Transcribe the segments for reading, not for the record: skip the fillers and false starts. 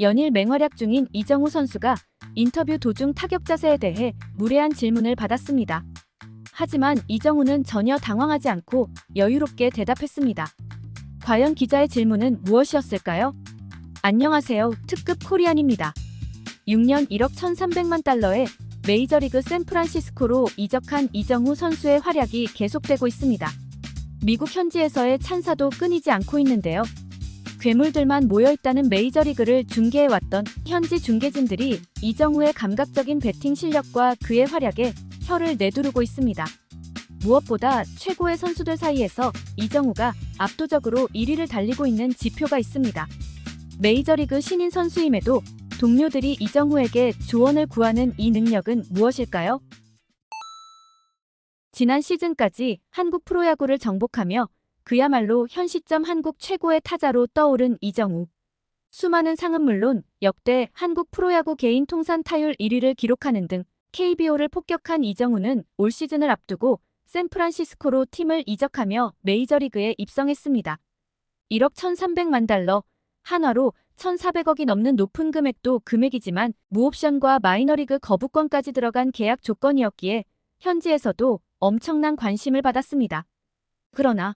연일 맹활약 중인 이정우 선수가 인터뷰 도중 타격 자세에 대해 무례한 질문을 받았습니다. 하지만 이정우는 전혀 당황하지 않고 여유롭게 대답했습니다. 과연 기자의 질문은 무엇이었을까요? 안녕하세요. 특급 코리안입니다. 6년 1억 1,300만 달러에 메이저리그 샌프란시스코로 이적한 이정우 선수의 활약이 계속되고 있습니다. 미국 현지에서의 찬사도 끊이지 않고 있는데요. 괴물들만 모여있다는 메이저리그를 중계해왔던 현지 중계진들이 이정우의 감각적인 배팅 실력과 그의 활약에 혀를 내두르고 있습니다. 무엇보다 최고의 선수들 사이에서 이정우가 압도적으로 1위를 달리고 있는 지표가 있습니다. 메이저리그 신인 선수임에도 동료들이 이정우에게 조언을 구하는 이 능력은 무엇일까요? 지난 시즌까지 한국 프로야구를 정복하며 그야말로 현 시점 한국 최고의 타자로 떠오른 이정우. 수많은 상은 물론 역대 한국 프로야구 개인 통산 타율 1위를 기록하는 등 KBO를 폭격한 이정우는 올 시즌을 앞두고 샌프란시스코로 팀을 이적하며 메이저리그에 입성했습니다. 1억 1,300만 달러, 한화로 1,400억이 넘는 높은 금액도 금액이지만 무옵션과 마이너리그 거부권까지 들어간 계약 조건이었기에 현지에서도 엄청난 관심을 받았습니다. 그러나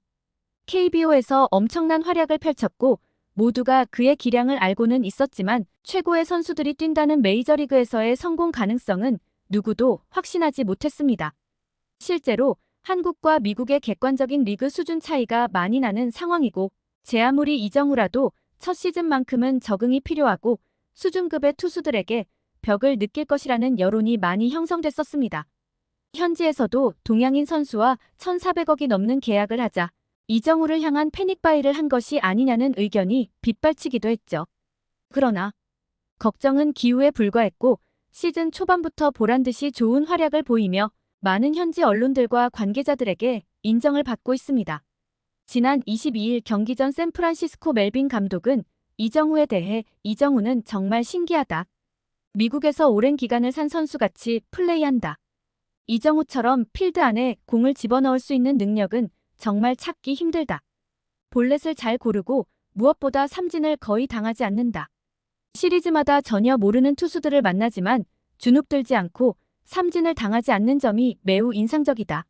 KBO에서 엄청난 활약을 펼쳤고 모두가 그의 기량을 알고는 있었지만 최고의 선수들이 뛴다는 메이저리그에서의 성공 가능성은 누구도 확신하지 못했습니다. 실제로 한국과 미국의 객관적인 리그 수준 차이가 많이 나는 상황이고 제 아무리 이정우라도 첫 시즌만큼은 적응이 필요하고 수준급의 투수들에게 벽을 느낄 것이라는 여론이 많이 형성됐었습니다. 현지에서도 동양인 선수와 1,400억이 넘는 계약을 하자 이정우를 향한 패닉바이를 한 것이 아니냐는 의견이 빗발치기도 했죠. 그러나 걱정은 기우에 불과했고 시즌 초반부터 보란듯이 좋은 활약을 보이며 많은 현지 언론들과 관계자들에게 인정을 받고 있습니다. 지난 22일 경기 전 샌프란시스코 멜빈 감독은 이정우에 대해 이정우는 정말 신기하다. 미국에서 오랜 기간을 산 선수같이 플레이한다. 이정우처럼 필드 안에 공을 집어넣을 수 있는 능력은 정말 찾기 힘들다. 볼넷을 잘 고르고 무엇보다 삼진을 거의 당하지 않는다. 시리즈마다 전혀 모르는 투수들을 만나지만 주눅들지 않고 삼진을 당하지 않는 점이 매우 인상적이다.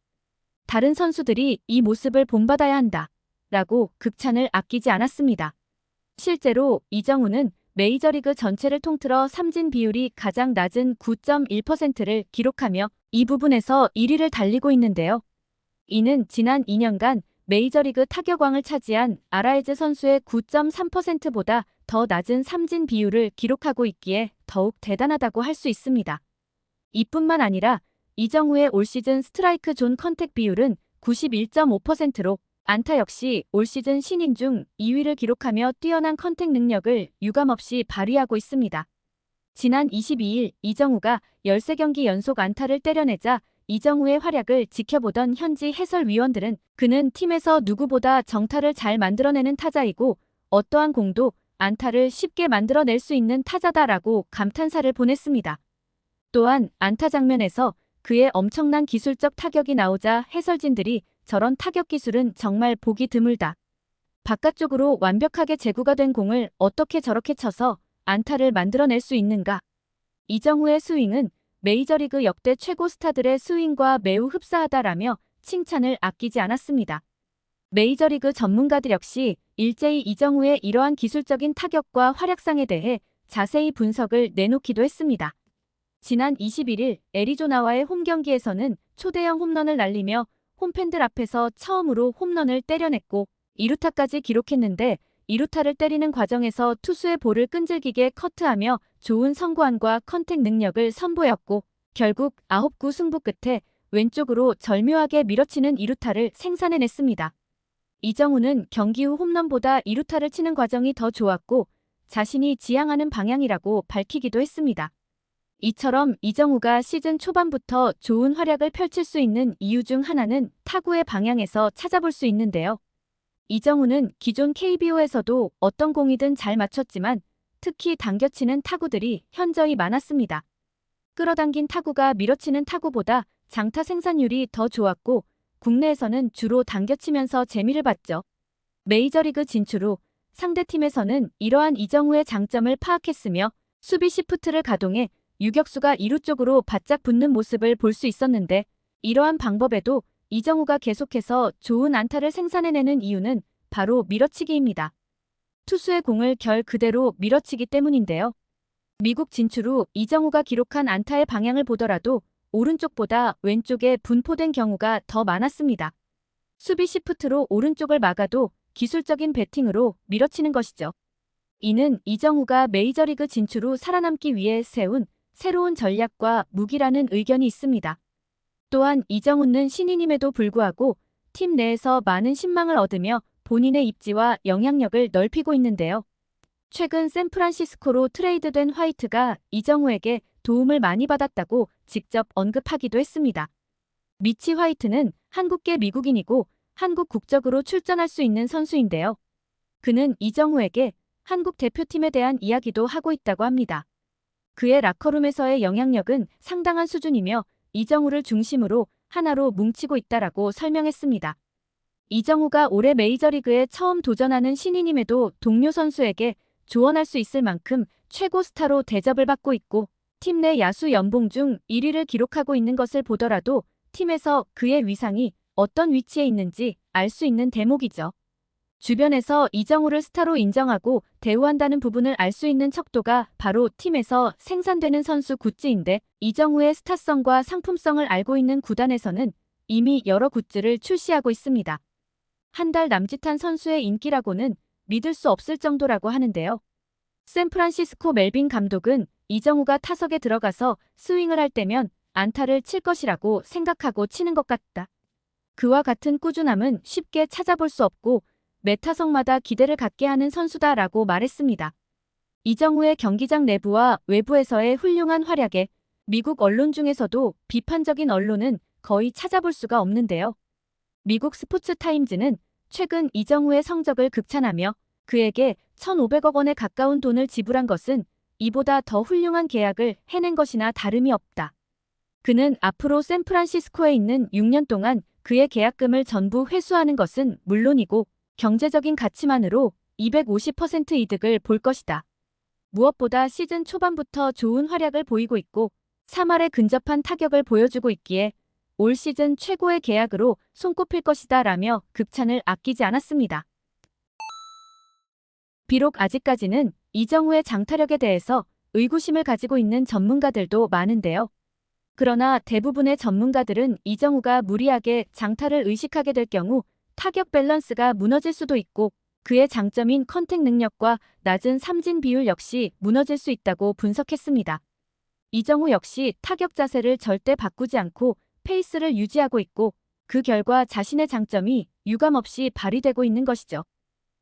다른 선수들이 이 모습을 본받아야 한다. 라고 극찬을 아끼지 않았습니다. 실제로 이정우는 메이저리그 전체를 통틀어 삼진 비율이 가장 낮은 9.1%를 기록하며 이 부분에서 1위를 달리고 있는데요. 이는 지난 2년간 메이저리그 타격왕을 차지한 아라에즈 선수의 9.3%보다 더 낮은 삼진 비율을 기록하고 있기에 더욱 대단하다고 할 수 있습니다. 이뿐만 아니라 이정우의 올 시즌 스트라이크 존 컨택 비율은 91.5%로 안타 역시 올 시즌 신인 중 2위를 기록하며 뛰어난 컨택 능력을 유감없이 발휘하고 있습니다. 지난 22일 이정우가 13경기 연속 안타를 때려내자 이정우의 활약을 지켜보던 현지 해설위원들은 그는 팀에서 누구보다 정타를 잘 만들어내는 타자이고 어떠한 공도 안타를 쉽게 만들어낼 수 있는 타자다라고 감탄사를 보냈습니다. 또한 안타 장면에서 그의 엄청난 기술적 타격이 나오자 해설진들이 저런 타격 기술은 정말 보기 드물다. 바깥쪽으로 완벽하게 제구가 된 공을 어떻게 저렇게 쳐서 안타를 만들어낼 수 있는가. 이정우의 스윙은 메이저리그 역대 최고 스타들의 스윙과 매우 흡사하다라며 칭찬을 아끼지 않았습니다. 메이저리그 전문가들 역시 일제히 이정우의 이러한 기술적인 타격과 활약상에 대해 자세히 분석을 내놓기도 했습니다. 지난 21일 애리조나와의 홈경기에서는 초대형 홈런을 날리며 홈팬들 앞에서 처음으로 홈런을 때려냈고 2루타까지 기록했는데 2루타를 때리는 과정에서 투수의 볼을 끈질기게 커트하며 좋은 선구안과 컨택 능력을 선보였고 결국 9구 승부 끝에 왼쪽으로 절묘하게 밀어치는 2루타를 생산해냈습니다. 이정우는 경기 후 홈런보다 2루타를 치는 과정이 더 좋았고 자신이 지향하는 방향이라고 밝히기도 했습니다. 이처럼 이정우가 시즌 초반부터 좋은 활약을 펼칠 수 있는 이유 중 하나는 타구의 방향에서 찾아볼 수 있는데요. 이정우는 기존 KBO에서도 어떤 공이든 잘 맞췄지만 특히 당겨치는 타구들이 현저히 많았습니다. 끌어당긴 타구가 밀어치는 타구보다 장타 생산율이 더 좋았고 국내에서는 주로 당겨치면서 재미를 봤죠. 메이저리그 진출 후 상대팀에서는 이러한 이정우의 장점을 파악했으며 수비 시프트를 가동해 유격수가 2루 쪽으로 바짝 붙는 모습을 볼 수 있었는데, 이러한 방법에도 이정우가 계속해서 좋은 안타를 생산해내는 이유는 바로 밀어치기입니다. 투수의 공을 결 그대로 밀어치기 때문인데요. 미국 진출 후 이정우가 기록한 안타의 방향을 보더라도 오른쪽보다 왼쪽에 분포된 경우가 더 많았습니다. 수비 시프트로 오른쪽을 막아도 기술적인 배팅으로 밀어치는 것이죠. 이는 이정우가 메이저리그 진출 후 살아남기 위해 세운 새로운 전략과 무기라는 의견이 있습니다. 또한 이정우는 신인임에도 불구하고 팀 내에서 많은 신망을 얻으며 본인의 입지와 영향력을 넓히고 있는데요. 최근 샌프란시스코로 트레이드된 화이트가 이정우에게 도움을 많이 받았다고 직접 언급하기도 했습니다. 미치 화이트는 한국계 미국인이고 한국 국적으로 출전할 수 있는 선수인데요. 그는 이정우에게 한국 대표팀에 대한 이야기도 하고 있다고 합니다. 그의 라커룸에서의 영향력은 상당한 수준이며 이정우를 중심으로 하나로 뭉치고 있다라고 설명했습니다. 이정우가 올해 메이저리그에 처음 도전하는 신인임에도 동료 선수에게 조언할 수 있을 만큼 최고 스타로 대접을 받고 있고, 팀 내 야수 연봉 중 1위를 기록하고 있는 것을 보더라도 팀에서 그의 위상이 어떤 위치에 있는지 알 수 있는 대목이죠. 주변에서 이정우를 스타로 인정하고 대우한다는 부분을 알 수 있는 척도가 바로 팀에서 생산되는 선수 굿즈인데, 이정우의 스타성과 상품성을 알고 있는 구단에서는 이미 여러 굿즈를 출시하고 있습니다. 한 달 남짓한 선수의 인기라고는 믿을 수 없을 정도라고 하는데요. 샌프란시스코 멜빈 감독은 이정우가 타석에 들어가서 스윙을 할 때면 안타를 칠 것이라고 생각하고 치는 것 같다. 그와 같은 꾸준함은 쉽게 찾아볼 수 없고 매 타석마다 기대를 갖게 하는 선수다라고 말했습니다. 이정우의 경기장 내부와 외부에서의 훌륭한 활약에 미국 언론 중에서도 비판적인 언론은 거의 찾아볼 수가 없는데요. 미국 스포츠타임즈는 최근 이정우의 성적을 극찬하며 그에게 1,500억 원에 가까운 돈을 지불한 것은 이보다 더 훌륭한 계약을 해낸 것이나 다름이 없다. 그는 앞으로 샌프란시스코에 있는 6년 동안 그의 계약금을 전부 회수하는 것은 물론이고 경제적인 가치만으로 250% 이득을 볼 것이다. 무엇보다 시즌 초반부터 좋은 활약을 보이고 있고 3할에 근접한 타격을 보여주고 있기에 올 시즌 최고의 계약으로 손꼽힐 것이다 라며 극찬을 아끼지 않았습니다. 비록 아직까지는 이정우의 장타력에 대해서 의구심을 가지고 있는 전문가들도 많은데요. 그러나 대부분의 전문가들은 이정우가 무리하게 장타를 의식하게 될 경우 타격 밸런스가 무너질 수도 있고 그의 장점인 컨택 능력과 낮은 삼진 비율 역시 무너질 수 있다고 분석했습니다. 이정우 역시 타격 자세를 절대 바꾸지 않고 페이스를 유지하고 있고 그 결과 자신의 장점이 유감없이 발휘되고 있는 것이죠.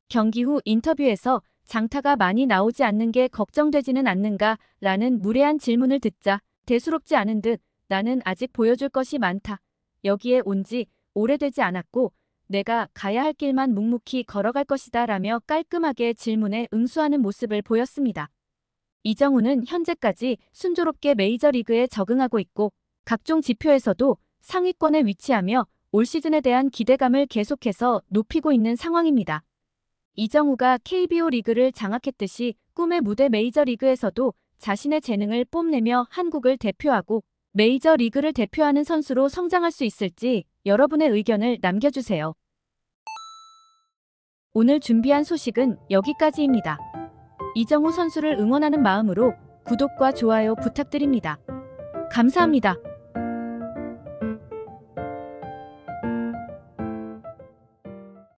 경기 후 인터뷰에서 장타가 많이 나오지 않는 게 걱정되지는 않는가? 라는 무례한 질문을 듣자 대수롭지 않은 듯 나는 아직 보여줄 것이 많다. 여기에 온 지 오래되지 않았고 내가 가야 할 길만 묵묵히 걸어갈 것이다 라며 깔끔하게 질문에 응수하는 모습을 보였습니다. 이정우는 현재까지 순조롭게 메이저리그에 적응하고 있고 각종 지표에서도 상위권에 위치하며 올 시즌에 대한 기대감을 계속해서 높이고 있는 상황입니다. 이정우가 KBO 리그를 장악했듯이 꿈의 무대 메이저리그에서도 자신의 재능을 뽐내며 한국을 대표하고 메이저리그를 대표하는 선수로 성장할 수 있을지 여러분의 의견을 남겨주세요. 오늘 준비한 소식은 여기까지입니다. 이정우 선수를 응원하는 마음으로 구독과 좋아요 부탁드립니다. 감사합니다.